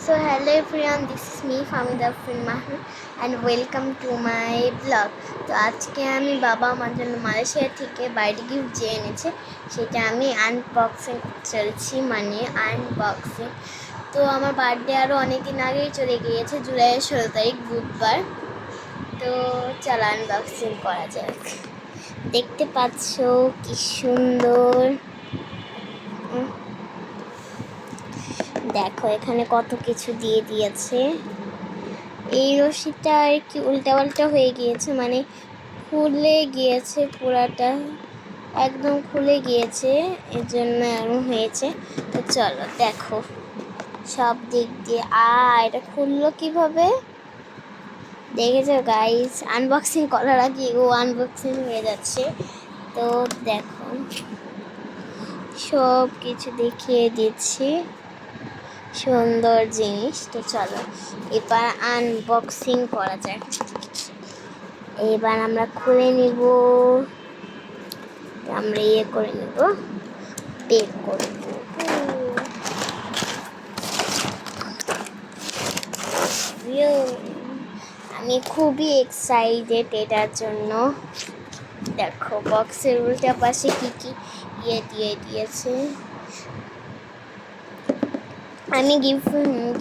So hello everyone, this is me Famida Mahmood and welcome to my blog. তো আজকে আমি বাবা আমার জন্য মালয়েশিয়া থেকে বাইরে গিফট যে এনেছে সেটা আমি আনবক্সিং চলছি, মানে আনবক্সিং। তো আমার বার্থডে আরও অনেকদিন আগেই চলে গিয়েছে, জুলাইয়ের 16 তারিখ বুধবার। তো চলো আনবক্সিং করা যাক। দেখতে পাচ্ছ কি সুন্দর, দেখো এখানে কত কিছু দিয়ে দিয়েছে। এই রশিটা আর কি উল্টাপাল্টা হয়ে গিয়েছে, মানে খুলে গিয়েছে, পুরাটা একদম খুলে গিয়েছে, এর জন্য এরকম হয়েছে। তো চলো দেখো সব দিক দিয়ে। এটা খুললো কিভাবে দেখেছো গাইস? আনবক্সিং করার আগে ও আনবক্সিং হয়ে যাচ্ছে। তো দেখো সব কিছু দেখিয়ে দিচ্ছি, সুন্দর জিনিস। তো চলো এবার আনবক্সিং করা যাক। এবার আমরা খুলে নিব, আমরা করে নিব, বের করব। আমি খুবই এক্সাইটেড এটার জন্য। দেখো বক্সের উল্টা পাশে কি কি দিয়ে দিয়েছে। আমি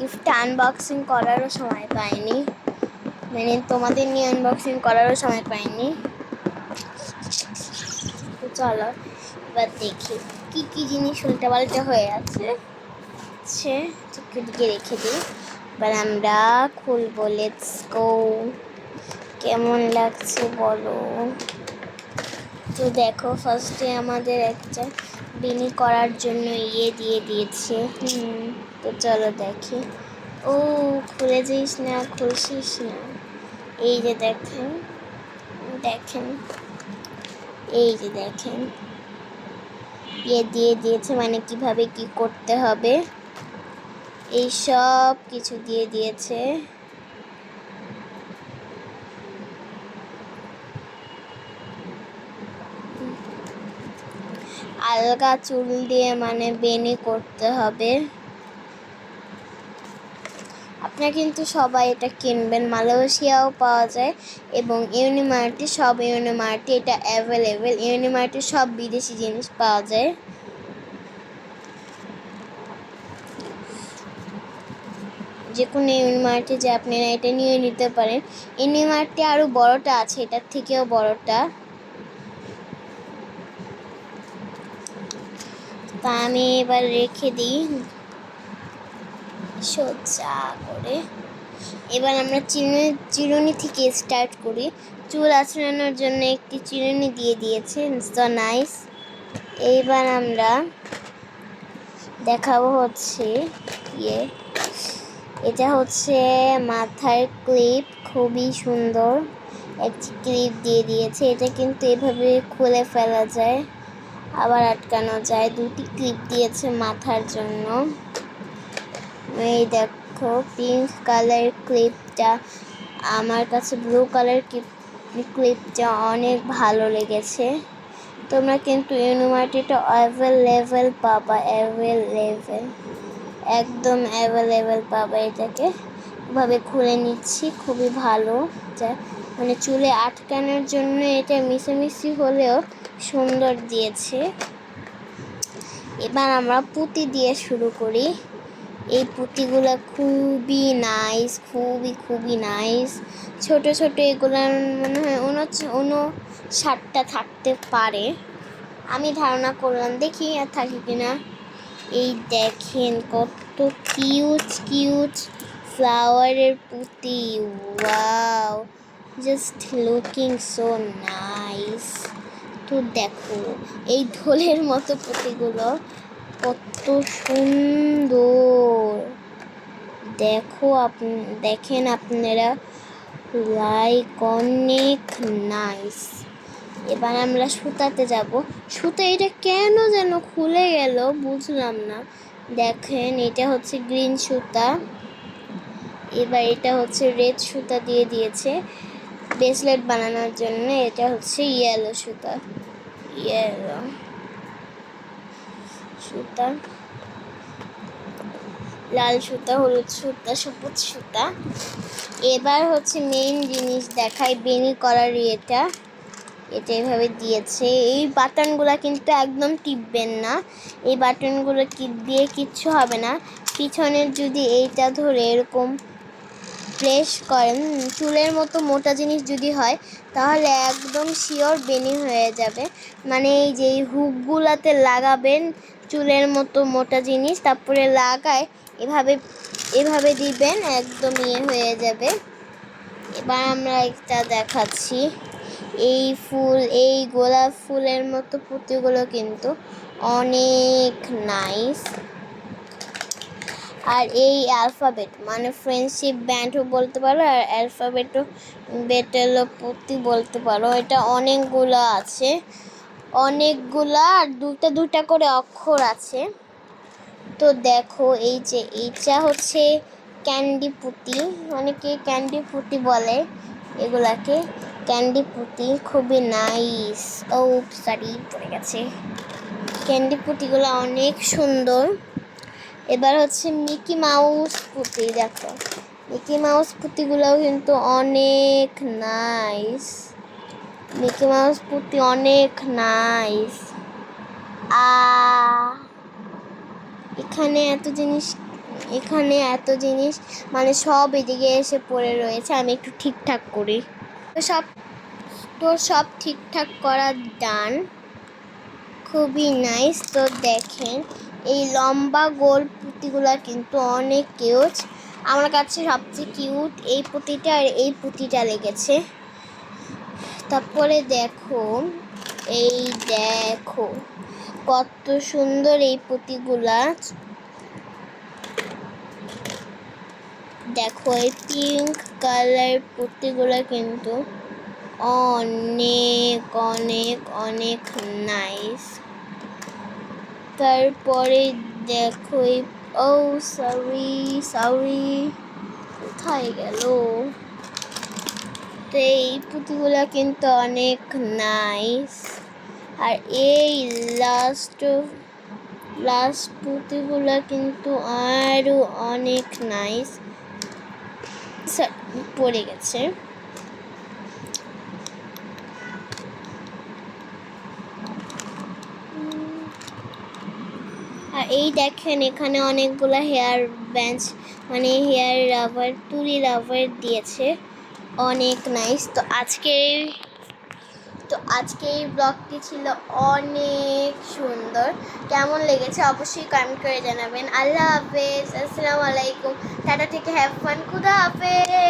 গিফট আনবক্সিং করারও সময় পাইনি, মানে তোমাদের নিয়ে আনবক্সিং করারও সময় পাইনি। তো চলো এবার দেখি কি কি জিনিস উল্টাপাল্টা হয়ে আছে, চোখের দিকে রেখে দিই। এবার আমরা খুলবো, লেটস গো। কেমন লাগছে বলো। তো দেখো ফার্স্টে আমাদের একটা বিনি করার জন্য দিয়ে দিয়েছে। তো চলো দেখি। ও খুলে যাইস না, খুলছিস না। এই যে দেখেন, এই যে দেখেন দিয়ে দিয়েছে, মানে কিভাবে কি করতে হবে এই সব কিছু দিয়ে দিয়েছে। আলগা চুল দিয়ে মানে বেনি করতে হবে। আপনারা কিন্তু সবাই এটা কিনবেন, মালয়েশিয়াও পাওয়া যায় এবং ইউনিমার্টে, সব ইউনিমার্টে এটা অ্যাভেলেবেল। ইউনিমার্টে সব বিদেশি জিনিস পাওয়া যায়। যে কোনো ইউনিমার্টে যে আপনারা এটা নিয়ে নিতে পারেন। ইউনিমার্টে আরও বড়টা আছে, এটার থেকেও বড়টা। তা আমি এবার রেখে দিই সোজা করে। এবার আমরা চিরুনি থেকে স্টার্ট করি। চুল আঁচড়ানোর জন্য একটি চিরুনি দিয়ে দিয়েছে, সো নাইস। এইবার আমরা দেখাবো হচ্ছে এটা হচ্ছে মাথার ক্লিপ, খুবই সুন্দর একটি ক্লিপ দিয়ে দিয়েছে। এটা কিন্তু এভাবে খুলে ফেলা যায়, আবার আটকানো যায়। দুটি ক্লিপ দিয়েছে মাথার জন্য। এই দেখো পিঙ্ক কালার ক্লিপটা, আমার কাছে ব্লু কালার ক্লিপটা অনেক ভালো লেগেছে। তোমরা কিন্তু ইউনিমার্টে এটা অ্যাভেলেবেল পাবা, একদম অ্যাভেলেবেল পাবা। এটাকে এভাবে খুলে নিচ্ছি, খুবই ভালো, যা মানে চুলে আটকানোর জন্য এটা মিশামিশি হলেও সুন্দর দিয়েছে। এবার আমরা পুঁতি দিয়ে শুরু করি। এই পুঁতিগুলো খুবই নাইস, খুবই নাইস। ছোট এগুলো মনে হয় 59টা থাকতে পারে, আমি ধারণা করলাম, দেখি আর থাকে কিনা। এই দেখেন কত কিউট ফ্লাওয়ারের পুঁতি, wow, just looking so nice. তো দেখো এই ঢোলের মতো পুঁতিগুলো কত সুন্দর, দেখেন আপনারা, লাইক অনেক নাইস। এবার আমরা সুতাতে যাব। সুতা এটা কেন যেন খুলে গেল, বুঝলাম না। দেখেন এটা হচ্ছে গ্রিন সুতা, এবার এটা হচ্ছে রেড সুতা দিয়ে দিয়েছে ব্রেসলেট বানানোর জন্য। এটা হচ্ছে ইয়েলো সুতা, লাল সুতা, হলুদ সুতা, সবুজ সুতা। এবার হচ্ছে মেইন জিনিস দেখাই, বেনি করার এটা এভাবে দিয়েছে। এই বাটনগুলো কিন্তু একদম টিপবেন না, এই বাটনগুলো দিয়ে কিচ্ছু হবে না। পিছনের যদি এইটা ধরে এরকম প্রেস করেন, চুলের মতো মোটা জিনিস যদি হয় তাহলে একদম শিওর বেনি হয়ে যাবে। মানে এই যে হুকগুলাতে লাগাবেন চুলের মতো মোটা জিনিস, তারপরে লাগায় এভাবে দিবেন, একদম হয়ে যাবে। এবার আমরা একটা দেখাচ্ছি, এই গোলাপ ফুলের মতো পুঁতিগুলো কিন্তু অনেক নাইস। আর এই অ্যালফাবেট মানে ফ্রেন্ডশিপ ব্যান্ডও বলতে পারো, আর অ্যালফাবেটও বেটেলও পুঁতি বলতে পারো। এটা অনেকগুলো আছে, অনেকগুলা, আর দুটা করে অক্ষর আছে। তো দেখো এই যে এইটা হচ্ছে ক্যান্ডি পুঁতি, অনেকে ক্যান্ডি পুঁতি বলে এগুলাকে, ক্যান্ডি পুঁতি খুবই নাইস। ও সরি পড়ে গেছে। ক্যান্ডি পুঁতিগুলো অনেক সুন্দর। এবার হচ্ছে মিকি মাউস পুঁতি, দেখো মিকি মাউস পুঁতিগুলোও কিন্তু অনেক নাইস, মিকি মাউস পুঁতি অনেক নাইস। এখানে এত জিনিস মানে সব এদিকে এসে পড়ে রয়েছে, আমি একটু ঠিকঠাক করি। সব ঠিকঠাক করা ডান, খুবই নাইস। তো দেখেন এই লম্বা গোল পুঁতিগুলা কিন্তু অনেক কিউট, আমার কাছে সবচেয়ে কিউট এই পুঁতিটা আর এই পুঁতিটা লেগেছে। তারপরে দেখো কত সুন্দর এই পুঁতিগুলা, দেখো এই পিঙ্ক কালার পুঁতিগুলা কিন্তু অনেক অনেক অনেক নাইস। তারপরে দেখো ও সরি কোথায় গেল, তো এই পুঁতিগুলা কিন্তু অনেক নাইস। আর এই লাস্ট পুঁতিগুলা কিন্তু আরো অনেক নাইস, পড়ে গেছে। আর এই দেখেন এখানে অনেকগুলো হেয়ার বেঞ্চ মানে হেয়ার রাবার, তুলি রাবার দিয়েছে, অনেক নাইস। তো আজকে এই ব্লগটি ছিল অনেক সুন্দর, কেমন লেগেছে অবশ্যই কমেন্ট করে জানাবেন। আল্লাহ হাফেজ, আসসালামু আলাইকুম, টাটা থেকে হ্যাভ ফান, খুদা হাফেজ।